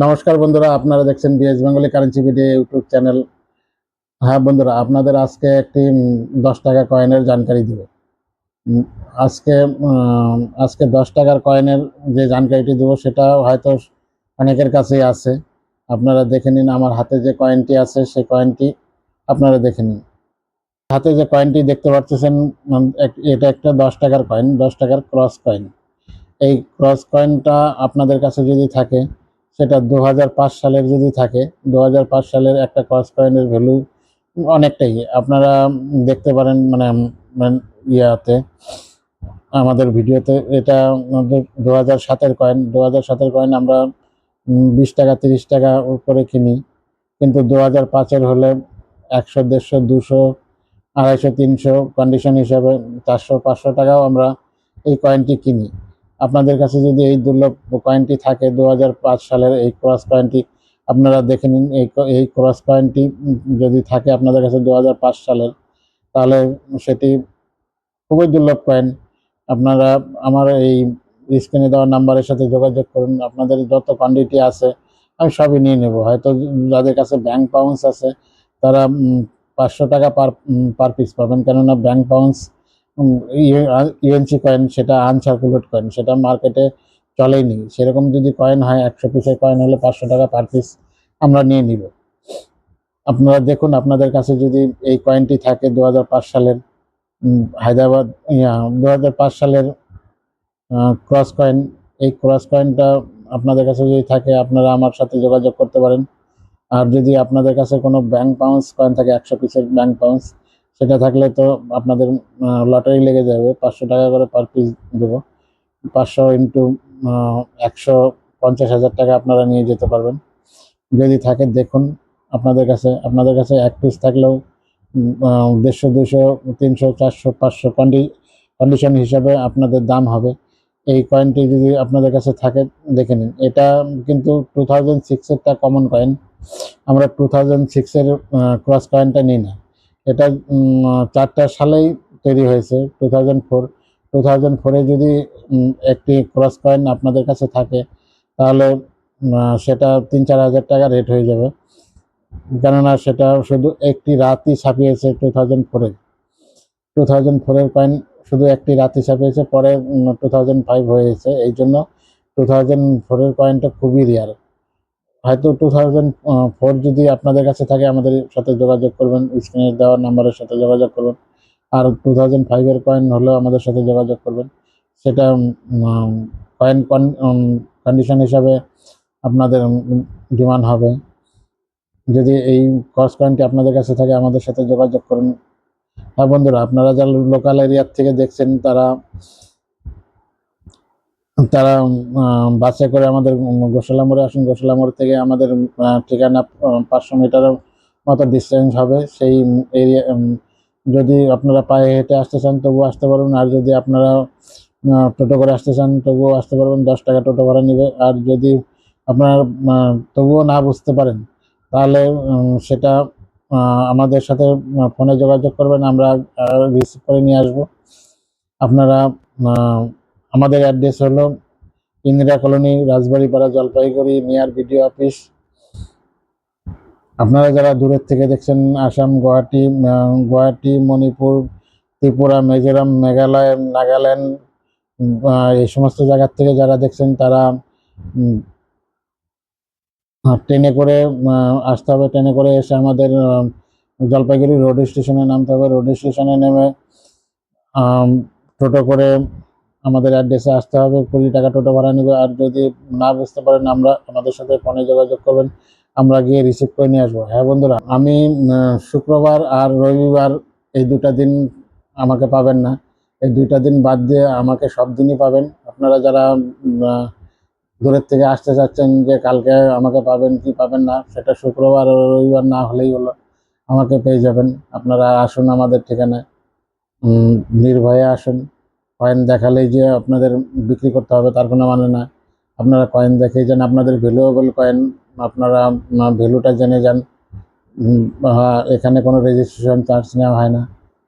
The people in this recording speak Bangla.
নমস্কার বন্ধুরা, আপনারা দেখছেন BS Bengali currency video YouTube channel. হ্যাঁ বন্ধুরা, আপনাদের আজকে একটি 10 টাকা কয়েনের জানকারি দেব। উম, আজকে আজকে 10 টাকার কয়েনের যে জানকারিটি দেবো সেটা হয়তো অনেকের কাছেই আছে। আপনারা দেখে নিন, আমার হাতে যে কয়েনটি আছে সেই কয়েনটি আপনারা দেখে নিন। হাতে যে কয়েনটি দেখতে পাচ্ছেন, এটা একটা 10 টাকার কয়েন, 10 টাকার ক্রস কয়েন। এই ক্রস কয়েনটা আপনাদের কাছে যদি থাকে, সেটা 2005 সালের যদি থাকে, 2005 সালের একটা ক্রস কয়েনের ভ্যালু অনেকটাই আপনারা দেখতে পারেন, মানে ইয়াতে আমাদের ভিডিওতে। এটা 2007-এর কয়েন। 2007-এর কয়েন আমরা 20 টাকা 30 টাকা করে কিনি, কিন্তু 2005-এর হলে 100, 150, 200, 250, 300 কন্ডিশন হিসাবে 400, 500 টাকাও আমরা এই কয়েনটি কিনি। আপনাদের কাছে যদি এই দুর্লভ কয়েনটি থাকে, 2005 সালের এই ক্রস কয়েনটি আপনারা দেখে নিন। এই ক্রস কয়েনটি যদি থাকে আপনাদের কাছে 2005 সালের, তাহলে সেটি খুবই দুর্লভ কয়েন। আপনারা আমার এই স্ক্রিনে দেওয়া নাম্বারের সাথে যোগাযোগ করুন। আপনাদের যত কোয়ান্টিটি আছে আমি সবই নিয়ে নেব। হয়তো যাদের কাছে ব্যাংক বাউন্স আছে তারা 500 টাকা পার পিস পাবেন, কেননা ব্যাংক বাউন্স ইউএনসি কয়েন, সেটা আনসার্কুলেট কয়েন, সেটা মার্কেটে চলেইনি। সেরকম যদি কয়েন হয়, 100 পিসের কয়েন হলে 500 টাকা পার পিস আমরা নিয়ে নিব। আপনারা দেখুন, আপনাদের কাছে যদি এই কয়েনটি থাকে 2005 সালের হায়দ্রাবাদ 2005 সালের ক্রস কয়েন, এই ক্রস কয়েনটা আপনাদের কাছে যদি থাকে আপনারা আমার সাথে যোগাযোগ করতে পারেন। আর যদি আপনাদের কাছে কোনো ব্যাংক বাউন্স কয়েন থাকে, 100 পিসের ব্যাংক বাউন্স, সেটা থাকলে তো আপনাদের লটারি লেগে যাবে। 500 টাকা করে পার পিস দেবো। 500 ইন্টু 150,000 টাকা আপনারা নিয়ে যেতে পারবেন যদি থাকে। দেখুন, আপনাদের কাছে এক পিস থাকলেও 150, 200, 300, 400, 500 কন্ডিশন হিসাবে আপনাদের দাম হবে। এই কয়েনটি যদি আপনাদের কাছে থাকে দেখে নিন। এটা কিন্তু 2006-এরটা কমন কয়েন। আমরা 2006-এর ক্রস কয়েনটা নিই না। এটা 4টা সালেই তৈরি হয়েছে, 2004-এ যদি একটি ক্রস কয়েন আপনাদের কাছে থাকে, তাহলে সেটা 3-4 হাজার টাকা রেট হয়ে যাবে, কেননা সেটা শুধু একটি রাতই ছাপিয়েছে। 2004-এর কয়েন শুধু একটি রাতই ছাপিয়েছে, পরে 2005 হয়েছে। এই জন্য 2004-এর কয়েনটা খুবই রেয়ার। হয়তো 2004 যদি আপনাদের কাছে থাকে আমাদের সাথে যোগাযোগ করবেন, স্ক্রিনে দেওয়া নাম্বারের সাথে যোগাযোগ করবেন। আর 2005-এর কয়েন হলেও আমাদের সাথে যোগাযোগ করবেন। সেটা কয়েন কন্ডিশন হিসাবে আপনাদের ডিমান্ড হবে। যদি এই ক্রস কয়েনটি আপনাদের কাছে থাকে আমাদের সাথে যোগাযোগ করুন। হ্যাঁ বন্ধুরা, আপনারা যারা লোকাল এরিয়ার থেকে দেখছেন তারা তারা বাসে করে আমাদের গোশালা মোড়ে আসুন। গোশালা মোড় থেকে আমাদের ঠিকানা 500 মিটারের মতো ডিস্টেন্স হবে। সেই এরিয়া যদি আপনারা পায়ে হেঁটে আসতে চান তবুও আসতে পারবেন, আর যদি আপনারা টোটো করে আসতে চান তবুও আসতে পারবেন। 10 টাকা টোটো ভাড়া নেবে। আর যদি আপনারা তবুও না বুঝতে পারেন, তাহলে সেটা আমাদের সাথে ফোনে যোগাযোগ করবেন, আমরা রিসিভ করে নিয়ে আসবো। আপনারা আমাদের অ্যাড্রেস হলো Indira colony, Rajbaripara, Jalpaiguri, near BDO office. আপনারা যারা দূরের থেকে দেখছেন, আসাম, গুয়াহাটি, মণিপুর, ত্রিপুরা, মিজোরাম, মেঘালয়, নাগাল্যান্ড, এই সমস্ত জায়গার থেকে যারা দেখছেন তারা ট্রেনে করে আসতে হবে। ট্রেনে করে এসে আমাদের জলপাইগুড়ি রোড স্টেশনে নামতে হবে। রোড স্টেশনে নেমে টোটো করে আমাদের অ্যাড্রেসে আসতে হবে। 20 টাকা টোটো ভাড়া নেবে। আর যদি না বুঝতে পারেন আমাদের সাথে ফোনে যোগাযোগ করবেন, আমরা গিয়ে রিসিভ করে নিয়ে আসবো। হ্যাঁ বন্ধুরা, আমি শুক্রবার আর রবিবার এই 2টা দিন আমাকে পাবেন না। এই 2টা দিন বাদ দিয়ে আমাকে সব দিনই পাবেন। আপনারা যারা দূরের থেকে আসতে চাচ্ছেন যে কালকে আমাকে পাবেন কি পাবেন না, সেটা শুক্রবার ও রবিবার না হলেই হলো, আমাকে পেয়ে যাবেন। আপনারা আসুন আমাদের ঠিকানায়, নির্ভয়ে আসুন। কয়েন দেখালেই যে আপনাদের বিক্রি করতে হবে তার কোনো মানে না। আপনারা কয়েন দেখেই যান, আপনাদের ভ্যালুয়েবল কয়েন আপনারা ভ্যালুটা জেনে যান। এখানে কোনো রেজিস্ট্রেশন চার্জ নেওয়া হয় না।